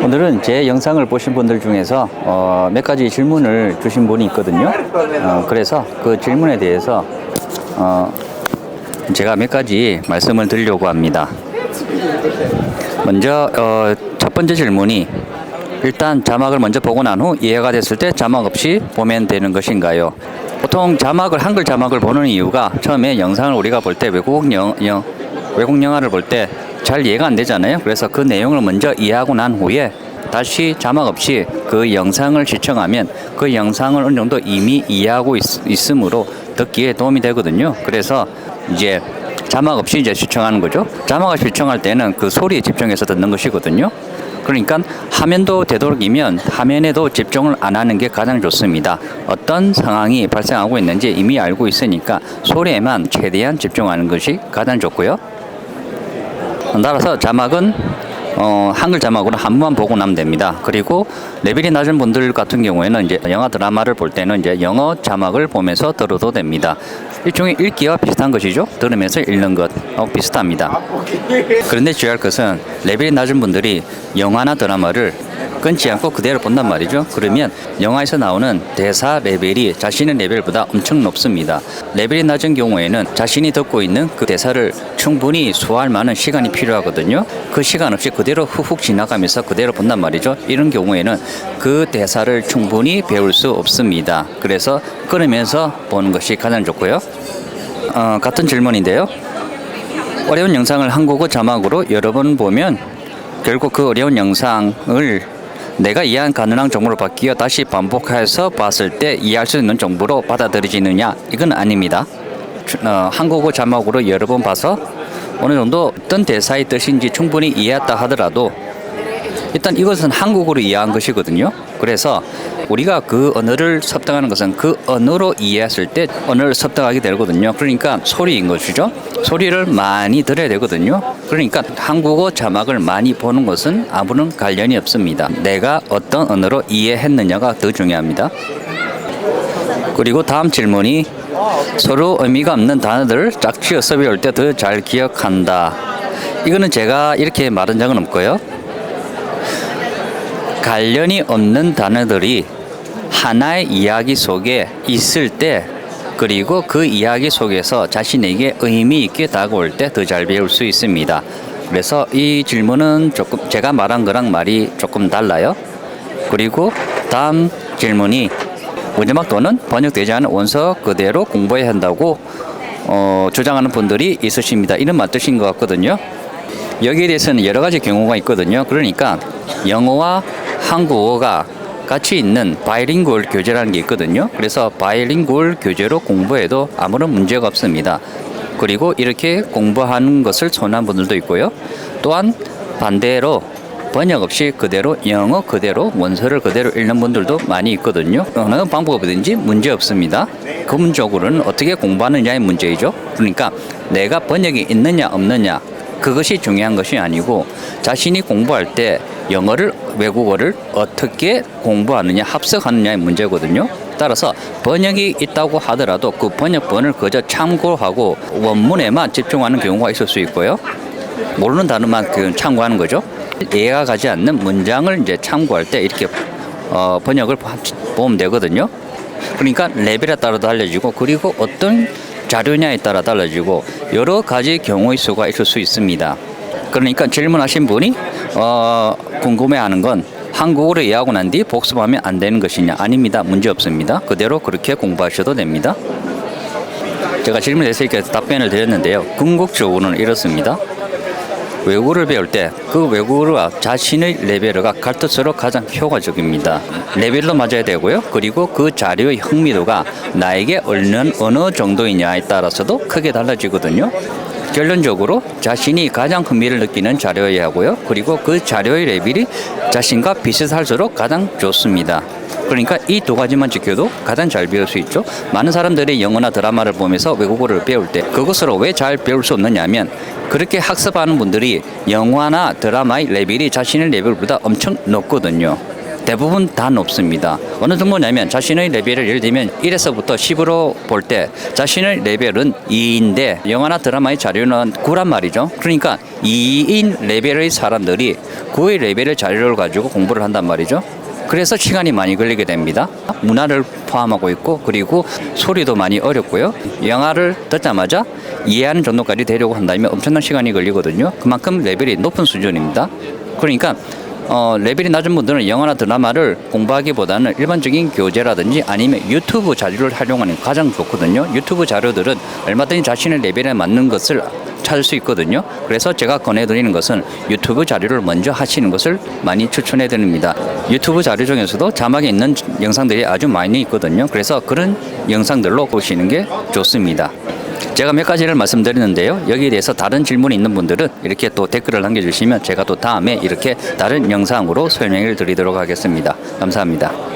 오늘은 제 영상을 보신 분들 중에서 몇 가지 질문을 주신 분이 있거든요. 그래서 그 질문에 대해서 제가 몇 가지 말씀을 드리려고 합니다. 먼저 첫 번째 질문이 일단 자막을 먼저 보고 난 후 이해가 됐을 때 자막 없이 보면 되는 것인가요? 보통 한글 자막을 보는 이유가 처음에 영상을 우리가 볼 때 외국 영화를 볼 때 잘 이해가 안 되잖아요. 그래서 그 내용을 먼저 이해하고 난 후에 다시 자막 없이 그 영상을 시청하면 그 영상을 어느 정도 이미 이해하고 있으므로 듣기에 도움이 되거든요. 그래서 이제 자막 없이 이제 시청하는 거죠. 자막을 시청할 때는 그 소리에 집중해서 듣는 것이거든요. 그러니까 화면도 되도록이면 화면에도 집중을 안 하는 게 가장 좋습니다. 어떤 상황이 발생하고 있는지 이미 알고 있으니까 소리에만 최대한 집중하는 것이 가장 좋고요. 따라서 자막은 한글 자막으로 한 번만 보고 나면 됩니다. 그리고 레벨이 낮은 분들 같은 경우에는 이제 영화 드라마를 볼 때는 이제 영어 자막을 보면서 들어도 됩니다. 일종의 읽기와 비슷한 것이죠. 들으면서 읽는 것 비슷합니다. 그런데 주의할 것은 레벨이 낮은 분들이 영화나 드라마를 끊지 않고 그대로 본단 말이죠. 그러면 영화에서 나오는 대사 레벨이 자신의 레벨보다 엄청 높습니다. 레벨이 낮은 경우에는 자신이 듣고 있는 그 대사를 충분히 소화할 만한 시간이 필요하거든요. 그 시간 없이 그대로 훅훅 지나가면서 그대로 본단 말이죠. 이런 경우에는 그 대사를 충분히 배울 수 없습니다. 그래서 끊으면서 보는 것이 가장 좋고요. 같은 질문인데요. 어려운 영상을 한국어 자막으로 여러 번 보면 결국 그 어려운 영상을 내가 이해한 가능한 정보로 바뀌어 다시 반복해서 봤을 때 이해할 수 있는 정보로 받아들여지느냐? 이건 아닙니다. 한국어 자막으로 여러 번 봐서 어느 정도 어떤 대사의 뜻인지 충분히 이해했다 하더라도 일단 이것은 한국어로 이해한 것이거든요. 그래서 우리가 그 언어를 습득하는 것은 그 언어로 이해했을 때 언어를 습득하게 되거든요. 그러니까 소리인 것이죠. 소리를 많이 들어야 되거든요. 그러니까 한국어 자막을 많이 보는 것은 아무런 관련이 없습니다. 내가 어떤 언어로 이해했느냐가 더 중요합니다. 그리고 다음 질문이 서로 의미가 없는 단어들을 짝지어서 배울 때 더 잘 기억한다. 이거는 제가 이렇게 말한 적은 없고요. 관련이 없는 단어들이 하나의 이야기 속에 있을 때 그리고 그 이야기 속에서 자신에게 의미 있게 다가올 때 더 잘 배울 수 있습니다. 그래서 이 질문은 조금 제가 말한 거랑 말이 조금 달라요. 그리고 다음 질문이 문제막 또는 번역되지 않은 원서 그대로 공부해야 한다고 주장하는 분들이 있으십니다. 이런 뜻인 것 같거든요. 여기에 대해서는 여러 가지 경우가 있거든요. 그러니까 영어와 한국어가 같이 있는 바이링구얼 교재라는 게 있거든요. 그래서 바이링구얼 교재로 공부해도 아무런 문제가 없습니다. 그리고 이렇게 공부하는 것을 선호하는 분들도 있고요. 또한 반대로 번역 없이 그대로 영어 그대로 원서를 그대로 읽는 분들도 많이 있거든요. 어느 방법이든지 문제 없습니다. 근본적으로는 어떻게 공부하느냐의 문제이죠. 그러니까 내가 번역이 있느냐 없느냐 그것이 중요한 것이 아니고 자신이 공부할 때 영어를 외국어를 어떻게 공부하느냐 합석하느냐의 문제거든요. 따라서 번역이 있다고 하더라도 그 번역본을 그저 참고하고 원문에만 집중하는 경우가 있을 수 있고요. 모르는 단어만 참고하는 거죠. 이해가 가지 않는 문장을 이제 참고할 때 이렇게 번역을 보면 되거든요. 그러니까 레벨에 따라 달라지고 그리고 어떤 자료냐에 따라 달라지고 여러 가지 경우의 수가 있을 수 있습니다. 그러니까 질문하신 분이 궁금해하는 건 한국어로 이해하고 난 뒤 복습하면 안 되는 것이냐? 아닙니다. 문제 없습니다. 그대로 그렇게 공부하셔도 됩니다. 제가 질문에 대해서 이렇게 답변을 드렸는데요. 궁극적으로는 이렇습니다. 외국어를 배울 때 그 외국어와 자신의 레벨과 같을수록 가장 효과적입니다. 레벨도 맞아야 되고요. 그리고 그 자료의 흥미도가 나에게 어느 정도이냐에 따라서도 크게 달라지거든요. 결론적으로 자신이 가장 흥미를 느끼는 자료여야 하고요. 그리고 그 자료의 레벨이 자신과 비슷할수록 가장 좋습니다. 그러니까 이 두 가지만 지켜도 가장 잘 배울 수 있죠. 많은 사람들이 영어나 드라마를 보면서 외국어를 배울 때 그것으로 왜 잘 배울 수 없느냐면 그렇게 학습하는 분들이 영화나 드라마의 레벨이 자신의 레벨보다 엄청 높거든요. 대부분 다 높습니다. 어느 정도냐면 자신의 레벨을 예를 들면 1에서부터 10으로 볼 때 자신의 레벨은 2인데 영화나 드라마의 자료는 9란 말이죠. 그러니까 2인 레벨의 사람들이 9의 레벨의 자료를 가지고 공부를 한단 말이죠. 그래서 시간이 많이 걸리게 됩니다. 문화를 포함하고 있고 그리고 소리도 많이 어렵고요. 영화를 듣자마자 이해하는 정도까지 되려고 한다면 엄청난 시간이 걸리거든요. 그만큼 레벨이 높은 수준입니다. 그러니까 레벨이 낮은 분들은 영화나 드라마를 공부하기보다는 일반적인 교재라든지 아니면 유튜브 자료를 활용하는 게 가장 좋거든요. 유튜브 자료들은 얼마든지 자신의 레벨에 맞는 것을 찾을 수 있거든요. 그래서 제가 권해드리는 것은 유튜브 자료를 먼저 하시는 것을 많이 추천해 드립니다. 유튜브 자료 중에서도 자막이 있는 영상들이 아주 많이 있거든요. 그래서 그런 영상들로 보시는 게 좋습니다. 제가 몇 가지를 말씀드렸는데요. 여기에 대해서 다른 질문이 있는 분들은 이렇게 또 댓글을 남겨주시면 제가 또 다음에 이렇게 다른 영상으로 설명을 드리도록 하겠습니다. 감사합니다.